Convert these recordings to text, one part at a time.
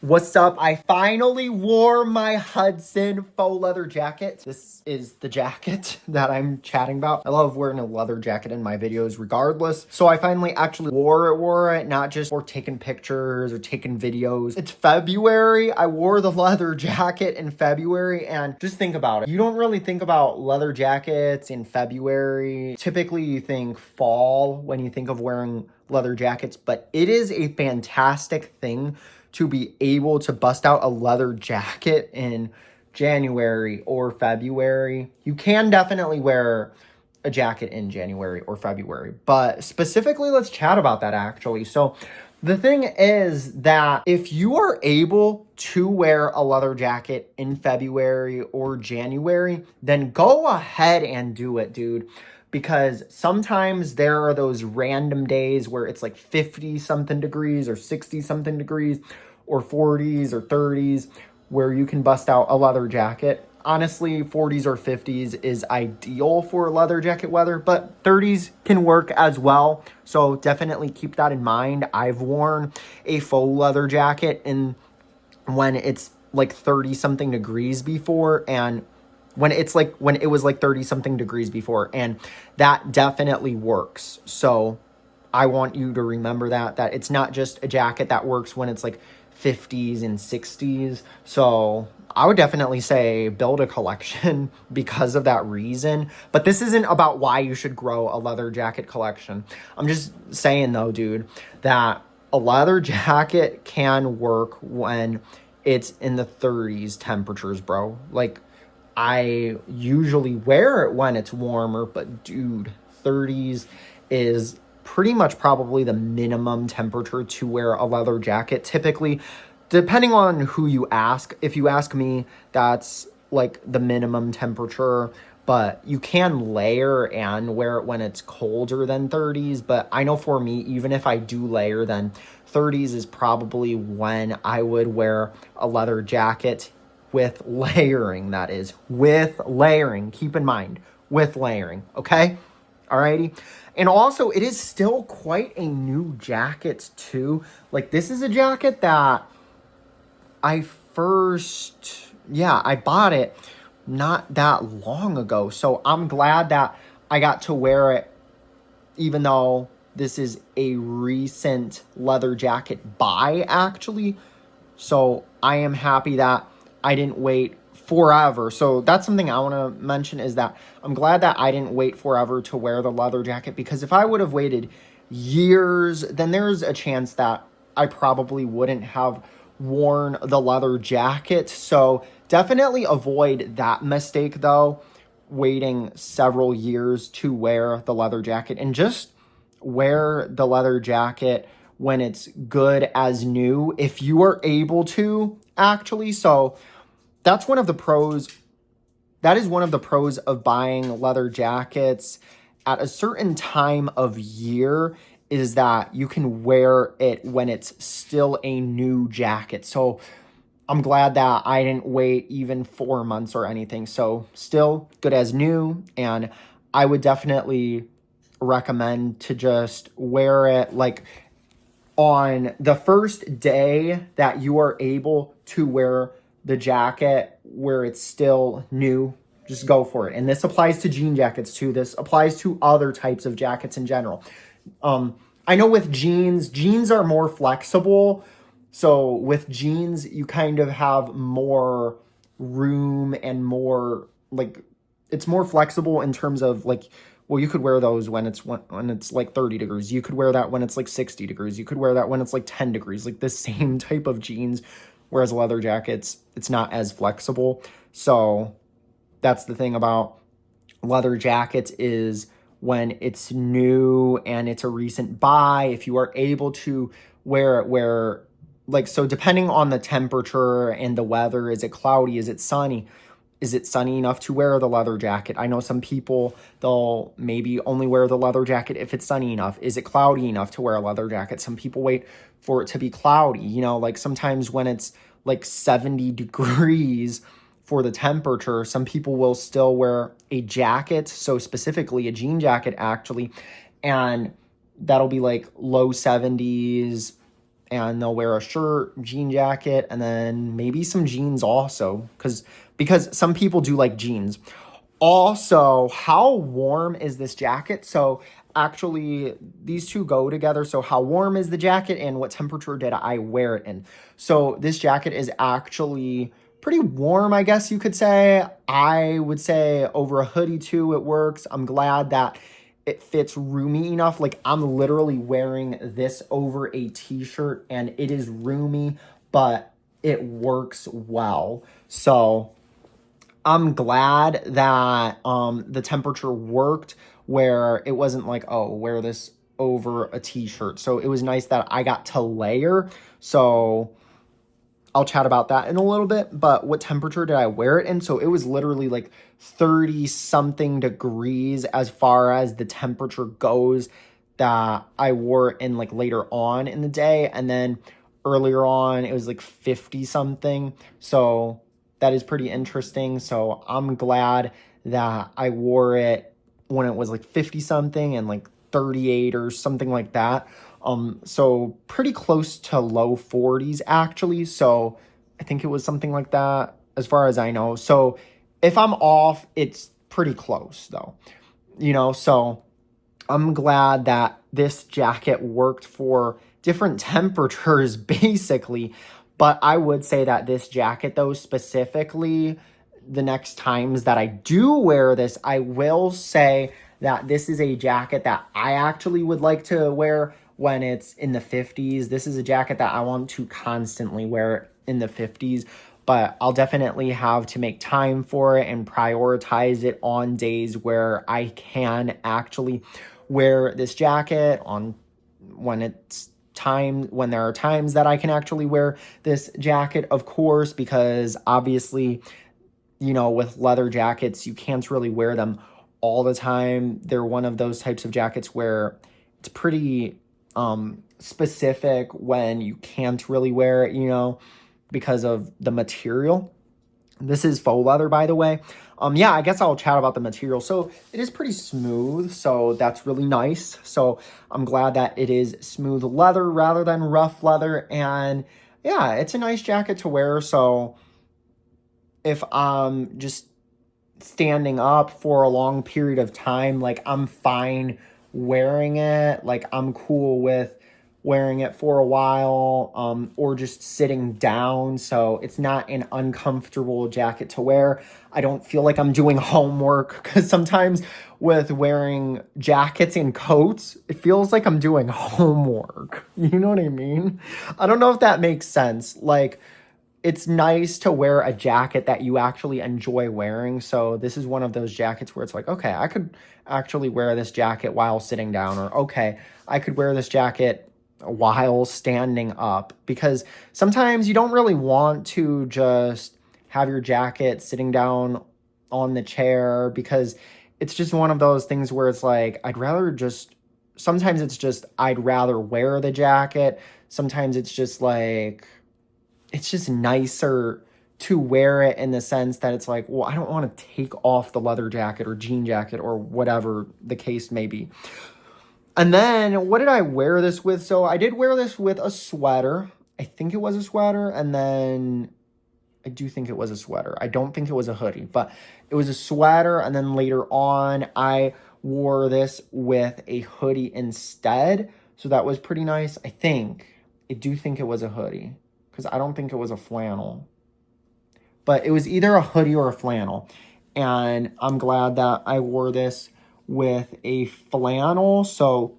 What's up? I finally wore my Hudson faux leather jacket. This is the jacket that I'm chatting about. I love wearing a leather jacket in my videos regardless. So I finally actually wore it, not just for taking pictures or taking videos. It's February. I wore the leather jacket in February, and just think about it. You don't really think about leather jackets in February. Typically you think fall when you think of wearing leather jackets, but it is a fantastic thing to be able to bust out a leather jacket in January or February. You can definitely wear a jacket in January or February, but specifically, let's chat about that actually. So the thing is that if you are able to wear a leather jacket in February or January, then go ahead and do it, dude. Because sometimes there are those random days where it's like 50 something degrees or 60 something degrees or 40s or 30s where you can bust out a leather jacket. Honestly, 40s or 50s is ideal for leather jacket weather, but 30s can work as well. So definitely keep that in mind. I've worn a faux leather jacket when it's like 30 something degrees before, and when it was like 30 something degrees before, and that definitely works. So I want you to remember that it's not just a jacket that works when it's like 50s and 60s. So I would definitely say build a collection because of that reason. But this isn't about why you should grow a leather jacket collection. I'm just saying though, dude, that a leather jacket can work when it's in the 30s temperatures, bro. Like, I usually wear it when it's warmer, but dude, 30s is pretty much probably the minimum temperature to wear a leather jacket. Typically, depending on who you ask, if you ask me, that's like the minimum temperature, but you can layer and wear it when it's colder than 30s. But I know for me, even if I do layer, then 30s is probably when I would wear a leather jacket with layering, that is. With layering. Keep in mind, with layering, okay? Alrighty? And also, it is still quite a new jacket, too. Like, this is a jacket that I bought it not that long ago. So I'm glad that I got to wear it, even though this is a recent leather jacket buy, actually. So I am happy that I didn't wait forever. So that's something I want to mention, is that I'm glad that I didn't wait forever to wear the leather jacket, because if I would have waited years, then there's a chance that I probably wouldn't have worn the leather jacket. So definitely avoid that mistake though, waiting several years to wear the leather jacket, and just wear the leather jacket when it's good as new, if you are able to, actually. So that's one of the pros. That is one of the pros of buying leather jackets at a certain time of year, is that you can wear it when it's still a new jacket. So I'm glad that I didn't wait even 4 months or anything. So still good as new, and I would definitely recommend to just wear it like on the first day that you are able to wear the jacket where it's still new. Just go for it. And this applies to jean jackets too. This applies to other types of jackets in general. I know with jeans are more flexible. So with jeans, you kind of have more room and more, like, it's more flexible in terms of like, well, you could wear those when it's like 30 degrees. You could wear that when it's like 60 degrees. You could wear that when it's like 10 degrees, like the same type of jeans. Whereas leather jackets, it's not as flexible. So that's the thing about leather jackets, is when it's new and it's a recent buy, if you are able to wear it so depending on the temperature and the weather, is it cloudy? Is it sunny? Is it sunny enough to wear the leather jacket? I know some people, they'll maybe only wear the leather jacket if it's sunny enough. Is it cloudy enough to wear a leather jacket? Some people wait for it to be cloudy. You know, like sometimes when it's like 70 degrees for the temperature, some people will still wear a jacket. So specifically a jean jacket, actually. And that'll be like low 70s, and they'll wear a shirt, jean jacket, and then maybe some jeans also, because some people do like jeans. Also, how warm is this jacket? So actually, these two go together. So how warm is the jacket and what temperature did I wear it in? So this jacket is actually pretty warm, I guess you could say. I would say over a hoodie too, it works. I'm glad that it fits roomy enough. Like, I'm literally wearing this over a t-shirt and it is roomy, but it works well. So I'm glad that the temperature worked, where it wasn't like, oh, wear this over a t-shirt. So it was nice that I got to layer. So I'll chat about that in a little bit. But what temperature did I wear it in? So it was literally like 30 something degrees as far as the temperature goes that I wore it in, like later on in the day. And then earlier on, it was like 50 something. So that is pretty interesting. So I'm glad that I wore it when it was like 50 something and like 38 or something like that. So pretty close to low 40s actually. So I think it was something like that as far as I know. So if I'm off, it's pretty close though, so I'm glad that this jacket worked for different temperatures basically. But I would say that this jacket though, specifically, the next times that I do wear this, I will say that this is a jacket that I actually would like to wear when it's in the 50s. This is a jacket that I want to constantly wear in the 50s, but I'll definitely have to make time for it and prioritize it on days where I can actually wear this jacket on when there are times that I can actually wear this jacket, of course, because obviously, with leather jackets, you can't really wear them all the time. They're one of those types of jackets where it's pretty specific when you can't really wear it, because of the material. This is faux leather, by the way. Yeah, I guess I'll chat about the material. So it is pretty smooth, so that's really nice. So I'm glad that it is smooth leather rather than rough leather. And yeah, it's a nice jacket to wear. So if I'm just standing up for a long period of time, like, I'm fine wearing it. Like, I'm cool with wearing it for a while, or just sitting down. So it's not an uncomfortable jacket to wear. I don't feel like I'm doing homework, because sometimes with wearing jackets and coats, it feels like I'm doing homework. You know what I mean? I don't know if that makes sense. Like, it's nice to wear a jacket that you actually enjoy wearing. So this is one of those jackets where it's like, okay, I could actually wear this jacket while sitting down, or okay, I could wear this jacket while standing up, because sometimes you don't really want to just have your jacket sitting down on the chair, because it's just one of those things where it's like, sometimes it's just, I'd rather wear the jacket. Sometimes it's just like, it's just nicer to wear it in the sense that it's like, well, I don't want to take off the leather jacket or jean jacket or whatever the case may be. And then what did I wear this with? So I did wear this with a sweater. I think it was a sweater. And then I do think it was a sweater. I don't think it was a hoodie, but it was a sweater. And then later on, I wore this with a hoodie instead. So that was pretty nice. I do think it was a hoodie, because I don't think it was a flannel. But it was either a hoodie or a flannel. And I'm glad that I wore this with a flannel. So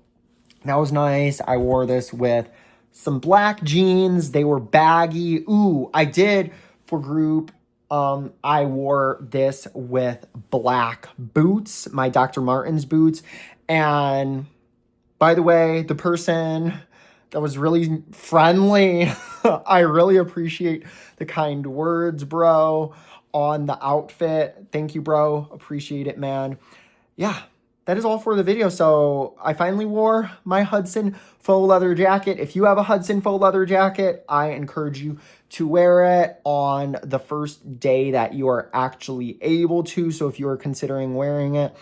that was nice. I wore this with some black jeans. They were baggy. Ooh, I did for group. I wore this with black boots, my Dr. Martens boots. And by the way, the person that was really friendly, I really appreciate the kind words, bro, on the outfit. Thank you, bro. Appreciate it, man. Yeah, that is all for the video. So I finally wore my Hudson faux leather jacket. If you have a Hudson faux leather jacket, I encourage you to wear it on the first day that you are actually able to. So if you are considering wearing it,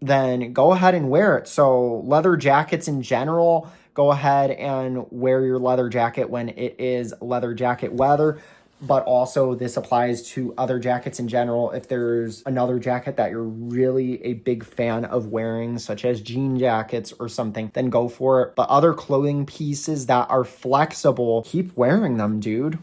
then go ahead and wear it. So leather jackets in general go ahead and wear your leather jacket when it is leather jacket weather. But also this applies to other jackets in general. If there's another jacket that you're really a big fan of wearing, such as jean jackets or something, then go for it. But other clothing pieces that are flexible, keep wearing them, dude.